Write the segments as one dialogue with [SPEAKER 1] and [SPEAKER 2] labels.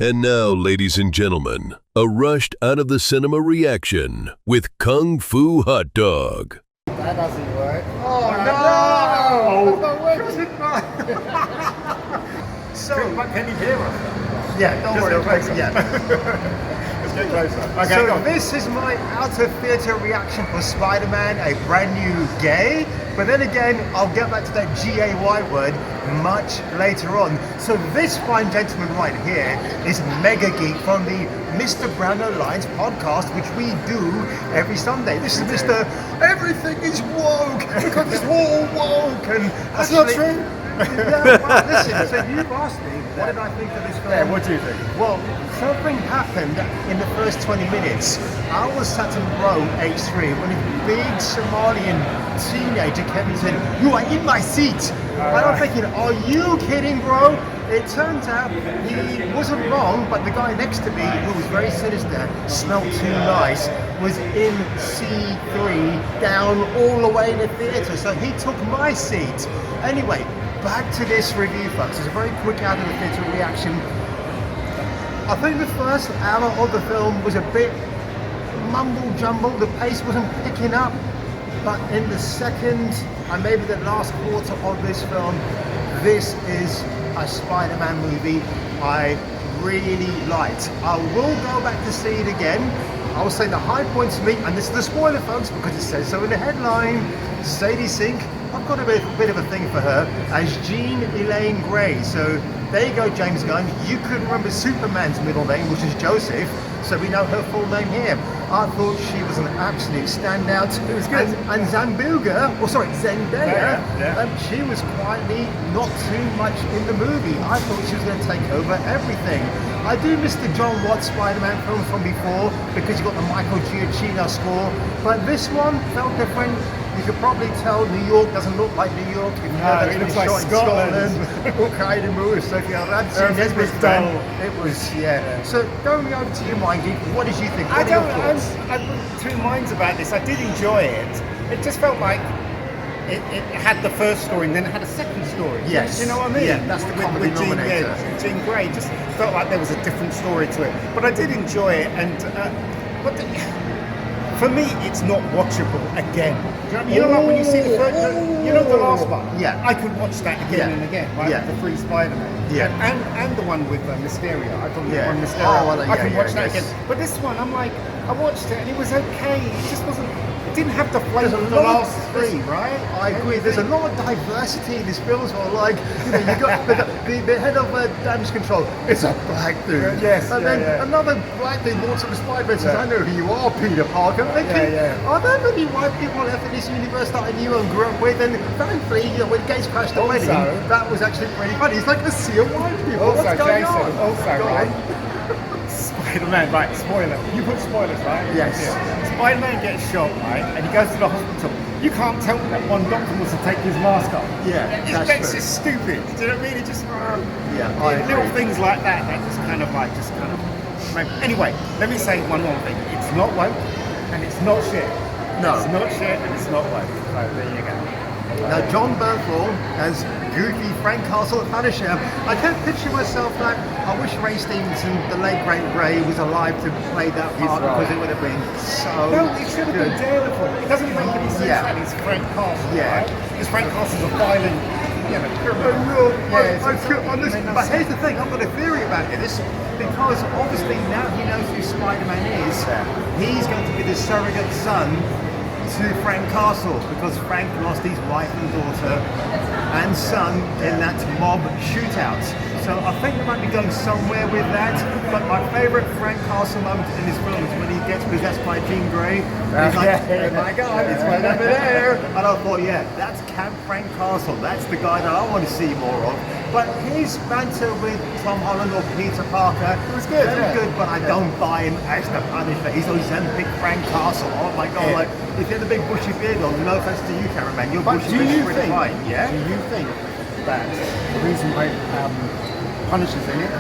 [SPEAKER 1] And now, ladies and gentlemen, a rushed out of the cinema reaction with Kung Fu Hot Dog.
[SPEAKER 2] That doesn't work.
[SPEAKER 3] Oh no! That's not working. So,
[SPEAKER 2] can you hear us?
[SPEAKER 3] yeah, don't worry, yeah.
[SPEAKER 2] Let's get closer. Okay,
[SPEAKER 3] So
[SPEAKER 2] go.
[SPEAKER 3] this is my out of theatre reaction for Spider-Man, a brand new gay. But then again, I'll get back to that G-A-Y word much later on. So this fine gentleman right here is Mega Geek from the Mr. Brownlow Lines podcast, which we do every Sunday. This is Mr. Everything is woke because it's all woke. And
[SPEAKER 2] That's not true.
[SPEAKER 3] Yeah, well, listen, so you've asked me, what did I think of this film?
[SPEAKER 2] Yeah, what do you think?
[SPEAKER 3] Well, something happened in the first 20 minutes. I was sat in row H3 when a big Somalian teenager came and said, "You are in my seat." And I'm thinking, are you kidding, bro? It turns out he wasn't wrong, but the guy next to me, who was very sinister, smelled too nice, was in C3, down all the way in the theatre, so he took my seat. Anyway, back to this review, folks. It's a very quick out of the theatre reaction. I think the first hour of the film was a bit mumble jumble. The pace wasn't picking up, but in the second and maybe the last quarter of this film, this is a Spider-Man movie I really liked. I will go back to see it again. I will say the high points for me, and this is the spoiler, folks, because it says so in the headline. Sadie Sink, I've got a bit of a thing for her as Jean Elaine Grey. So there you go, James Gunn. You couldn't remember Superman's middle name, which is Joseph, so we know her full name here. I thought she was an absolute standout. It was good. And Zendaya, she was quietly not too much in the movie. I thought she was going to take over everything. I do miss the John Watts Spider-Man films from before because you got the Michael Giacchino score, but this one felt different. You could probably tell New York doesn't look like New York. If you know that
[SPEAKER 2] it looks
[SPEAKER 3] been
[SPEAKER 2] like
[SPEAKER 3] shot
[SPEAKER 2] Scotland.
[SPEAKER 3] in Scotland. All kind of movies. So if you have seen Nesbitt's
[SPEAKER 2] dull.
[SPEAKER 3] it was, yeah. So going over to you, Mind Geek, what did you think?
[SPEAKER 2] I'm
[SPEAKER 3] What
[SPEAKER 2] two minds about this. I did enjoy it. It just felt like it had the first story and then it had a second story.
[SPEAKER 3] Yes.
[SPEAKER 2] You know what I mean?
[SPEAKER 3] Yeah, that's the common denominator.
[SPEAKER 2] Jean Grey just felt like there was a different story to it. But I did enjoy it, and for me, it's not watchable again. You know, like when you see the first, the last one.
[SPEAKER 3] Yeah.
[SPEAKER 2] I could watch that again and again, right?
[SPEAKER 3] Yeah.
[SPEAKER 2] The three Spider-Man.
[SPEAKER 3] Yeah.
[SPEAKER 2] And the one with Mysterio. I thought the one Mysterio.
[SPEAKER 3] Oh, well,
[SPEAKER 2] I could watch that
[SPEAKER 3] yes.
[SPEAKER 2] again. But this one, I'm like, I watched it and it was okay. It just wasn't. It didn't have the flavour of the last three, right?
[SPEAKER 3] I agree. There's a lot of diversity in this film as well. Like, you got the head of damage control. It's a black dude.
[SPEAKER 2] Yes.
[SPEAKER 3] And then another black dude walks up to Spider-Man and says, "I know who you are, Peter Parker." I'm thinking, are there many white people left in this universe that I knew and grew up with? And thankfully, when Gates crashed the wedding, that was actually pretty funny. It's like a sea of white people. What's going on?
[SPEAKER 2] Spider-Man, right, spoiler. You put spoilers, right?
[SPEAKER 3] Yes.
[SPEAKER 2] Spider-Man gets shot, right, and he goes to the hospital. You can't tell that one doctor wants to take his mask off.
[SPEAKER 3] Yeah,
[SPEAKER 2] that's just stupid. Do you know what I mean? It just little things like that just kind of. Anyway, let me say one more thing. It's not woke, and it's not shit.
[SPEAKER 3] No.
[SPEAKER 2] It's not shit, and it's not woke. So there you go.
[SPEAKER 3] Now, John Bernthal as goofy Frank Castle at Punisher. I can't picture myself like, I wish Ray Stevenson, the late great Ray, was alive to play that part because it would have been so
[SPEAKER 2] No, it should have
[SPEAKER 3] good.
[SPEAKER 2] been Daredevil. It doesn't make any sense that it's Frank Castle, right? Because Frank Castle's a violent,
[SPEAKER 3] But here's the thing, I've got a theory about this, because obviously now he knows who Spider-Man is, he's going to be the surrogate son to Frank Castle, because Frank lost his wife and daughter and son in that mob shootout. So I think they might be going somewhere with that. But my favourite Frank Castle moment in this film is when he gets possessed by Jean Grey. He's like, "Oh my God, it's right over there." And I thought, yeah, that's Camp Frank Castle. That's the guy that I want to see more of. But his banter with Tom Holland or Peter Parker, it was good. Very good, but I don't buy him as the Punisher. He's Ozempic Frank Castle. Oh my God, like, if you had a big bushy beard on, no offense to you, cameraman, your bushy beard is pretty fine, yeah?
[SPEAKER 2] Do you think that the reason why Punisher's in it,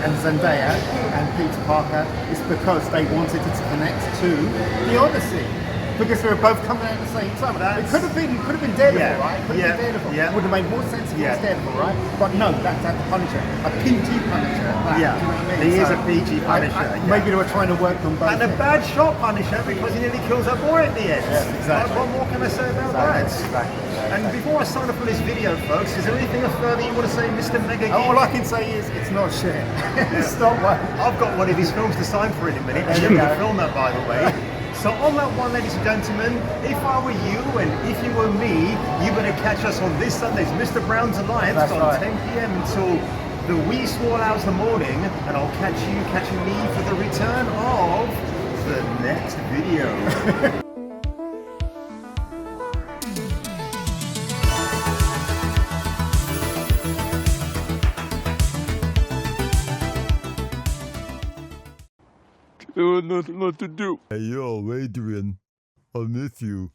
[SPEAKER 2] and Zendaya and Peter Parker, is because they wanted it to connect to the Odyssey? because they were both coming out at the same time. It could have been Daredevil, right? Could have been Daredevil.
[SPEAKER 3] Yeah.
[SPEAKER 2] Would have made more sense if it was Daredevil, right? But no, that's the Punisher, a PG Punisher. That,
[SPEAKER 3] Yeah,
[SPEAKER 2] do you know what I mean?
[SPEAKER 3] he is a PG Punisher.
[SPEAKER 2] Maybe they were trying to work them both.
[SPEAKER 3] And a bad shot Punisher because he nearly kills her boy at the end.
[SPEAKER 2] Yes, exactly.
[SPEAKER 3] What more can I say about that?
[SPEAKER 2] Exactly.
[SPEAKER 3] And before I sign up for this video, folks, is there anything further you want to say, Mr. Mega Geek?
[SPEAKER 2] All I can say is it's not shit. It's not one.
[SPEAKER 3] I've got one of his films to sign for in a minute.
[SPEAKER 2] There
[SPEAKER 3] I'm
[SPEAKER 2] you
[SPEAKER 3] going to
[SPEAKER 2] go.
[SPEAKER 3] film that, by the way. So on that one, ladies and gentlemen, if I were you and if you were me, you better catch us on this Sunday's Mr. Brown's Alliance
[SPEAKER 2] That's
[SPEAKER 3] from
[SPEAKER 2] right.
[SPEAKER 3] 10 p.m. until the wee small hours of the morning, and I'll catch you catching me for the return of the next video.
[SPEAKER 1] There was nothing left to do.
[SPEAKER 4] Hey yo, Adrian, I miss you.